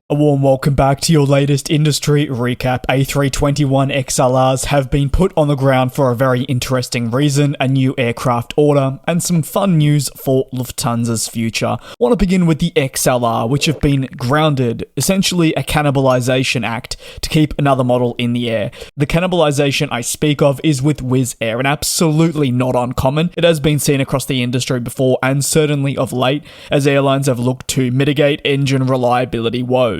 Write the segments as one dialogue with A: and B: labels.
A: A warm welcome back to your latest industry recap. A321XLRs have been put on the ground for a very interesting reason, a new aircraft order, and some fun news for Lufthansa's future. I want to begin with the XLR, which have been grounded, essentially a cannibalization act to keep another model in the air. The cannibalization I speak of is with Wizz Air, and absolutely not uncommon. It has been seen across the industry before, and certainly of late, as airlines have looked to mitigate engine reliability woes.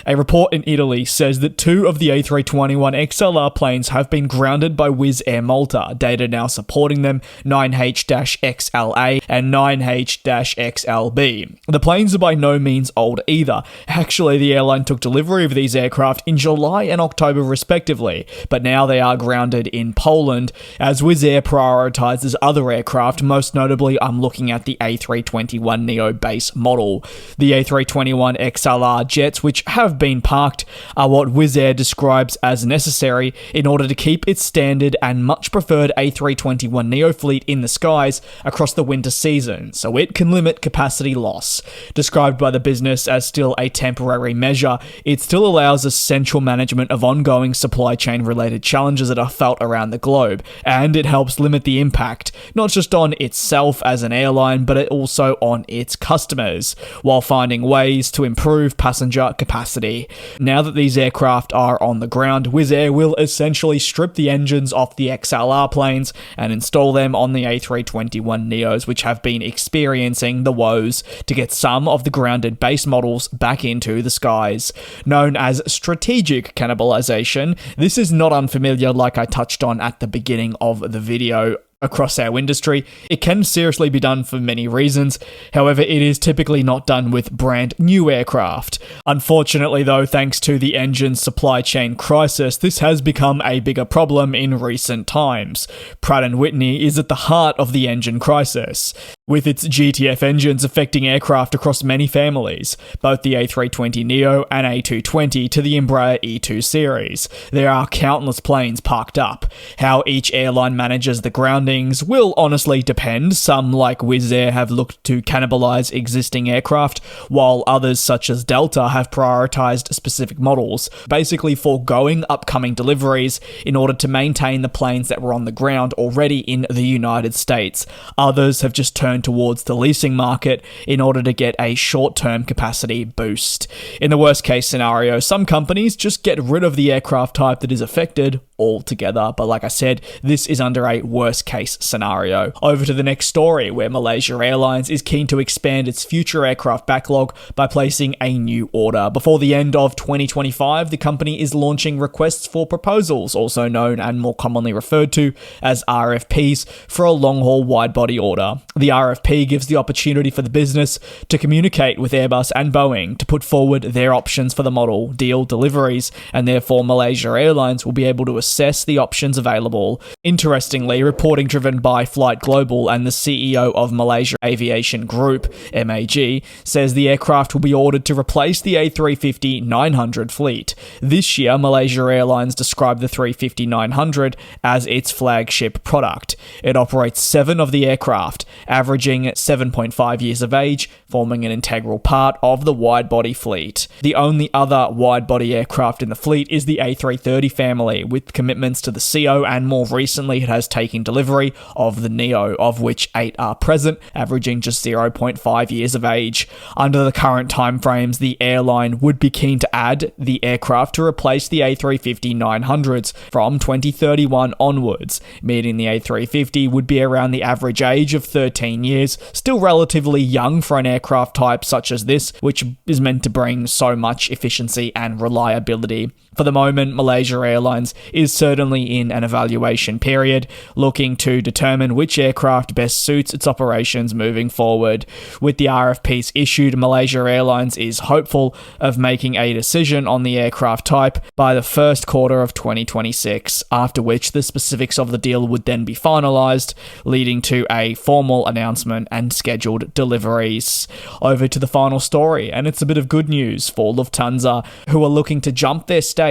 A: A report in Italy says that 2 of the A321XLR planes have been grounded by Wizz Air Malta, data now supporting them 9H-XLA and 9H-XLB. The planes are by no means old either. Actually, the airline took delivery of these aircraft in July and October respectively, but now they are grounded in Poland as Wizz Air prioritizes other aircraft. Most notably, I'm looking at the A321neo base model. The A321XLR jets, which have been parked, are what Wizz Air describes as necessary in order to keep its standard and much preferred A321neo fleet in the skies across the winter season, so it can limit capacity loss. Described by the business as still a temporary measure, it still allows essential management of ongoing supply chain related challenges that are felt around the globe, and it helps limit the impact, not just on itself as an airline, but also on its customers, while finding ways to improve passenger capacity. Now that these aircraft are on the ground, Wizz Air will essentially strip the engines off the XLR planes and install them on the A321neos, which have been experiencing the woes, to get some of the grounded base models back into the skies. Known as strategic cannibalization, this is not unfamiliar, like I touched on at the beginning of the video. Across our industry, it can seriously be done for many reasons. However, it is typically not done with brand new aircraft. Unfortunately though, thanks to the engine supply chain crisis, this has become a bigger problem in recent times. Pratt & Whitney is at the heart of the engine crisis, with its GTF engines affecting aircraft across many families, both the A320neo and A220 to the Embraer E2 series. There are countless planes parked up. How each airline manages the grounding will honestly depend. Some, like Wizz Air, have looked to cannibalize existing aircraft, while others, such as Delta, have prioritized specific models, basically foregoing upcoming deliveries in order to maintain the planes that were on the ground already in the United States. Others have just turned towards the leasing market in order to get a short-term capacity boost. In the worst-case scenario, some companies just get rid of the aircraft type that is affected altogether, but like I said, this is under a worst-case scenario. Over to the next story, where Malaysia Airlines is keen to expand its future aircraft backlog by placing a new order. Before the end of 2025, the company is launching requests for proposals, also known and more commonly referred to as RFPs, for a long-haul wide-body order. The RFP gives the opportunity for the business to communicate with Airbus and Boeing to put forward their options for the model, deal deliveries, and therefore Malaysia Airlines will be able to assess the options available. Interestingly, reporting driven by Flight Global and the CEO of Malaysia Aviation Group, MAG, says the aircraft will be ordered to replace the A350-900 fleet. This year, Malaysia Airlines described the 350-900 as its flagship product. It operates 7 of the aircraft, averaging 7.5 years of age, forming an integral part of the wide-body fleet. The only other wide-body aircraft in the fleet is the A330 family, with commitments to the CO, and more recently it has taken delivery of the Neo, of which 8 are present, averaging just 0.5 years of age. Under the current timeframes, the airline would be keen to add the aircraft to replace the A350-900s from 2031 onwards, meaning the A350 would be around the average age of 13 years, still relatively young for an aircraft type such as this, which is meant to bring so much efficiency and reliability. For the moment, Malaysia Airlines is certainly in an evaluation period, looking to determine which aircraft best suits its operations moving forward. With the RFPs issued, Malaysia Airlines is hopeful of making a decision on the aircraft type by the first quarter of 2026, after which the specifics of the deal would then be finalised, leading to a formal announcement and scheduled deliveries. Over to the final story, and it's a bit of good news for Lufthansa, who are looking to jump their stake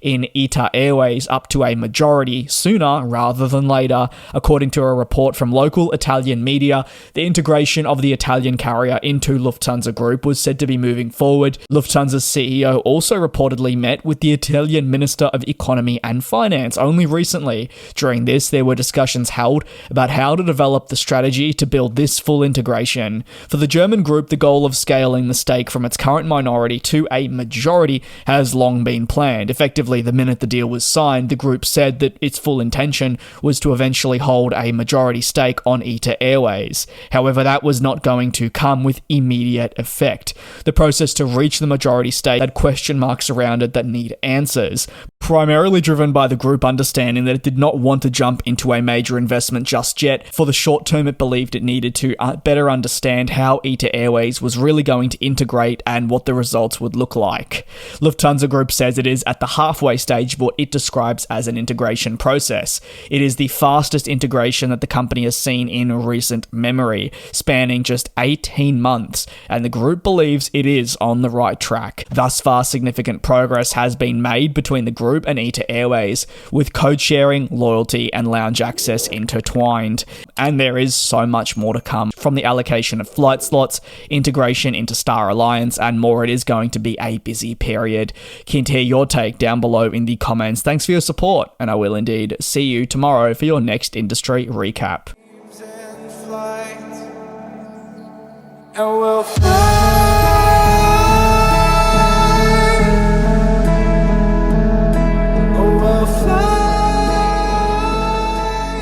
A: in ITA Airways up up to a majority sooner rather than later. According to a report from local Italian media, the integration of the Italian carrier into Lufthansa Group was said to be moving forward. Lufthansa's CEO also reportedly met with the Italian Minister of Economy and Finance only recently. During this, there were discussions held about how to develop the strategy to build this full integration. For the German group, the goal of scaling the stake from its current minority to a majority has long been planned. Effectively, the minute the deal was signed, the group said that its full intention was to eventually hold a majority stake on ITA Airways. However, that was not going to come with immediate effect. The process to reach the majority stake had question marks around it that need answers, primarily driven by the group understanding that it did not want to jump into a major investment just yet. For the short term, it believed it needed to better understand how ITA Airways was really going to integrate and what the results would look like. Lufthansa Group says it is at the halfway stage of what it describes as an integration process. It is the fastest integration that the company has seen in recent memory, spanning just 18 months, and the group believes it is on the right track. Thus far, significant progress has been made between the group and ITA Airways, with code sharing, loyalty, and lounge access intertwined. And there is so much more to come, from the allocation of flight slots, integration into Star Alliance, and more. It is going to be a busy period. Keen to hear your take down below in the comments. Thanks for your support, and I will indeed see you tomorrow for your next industry recap.
B: And we'll fly.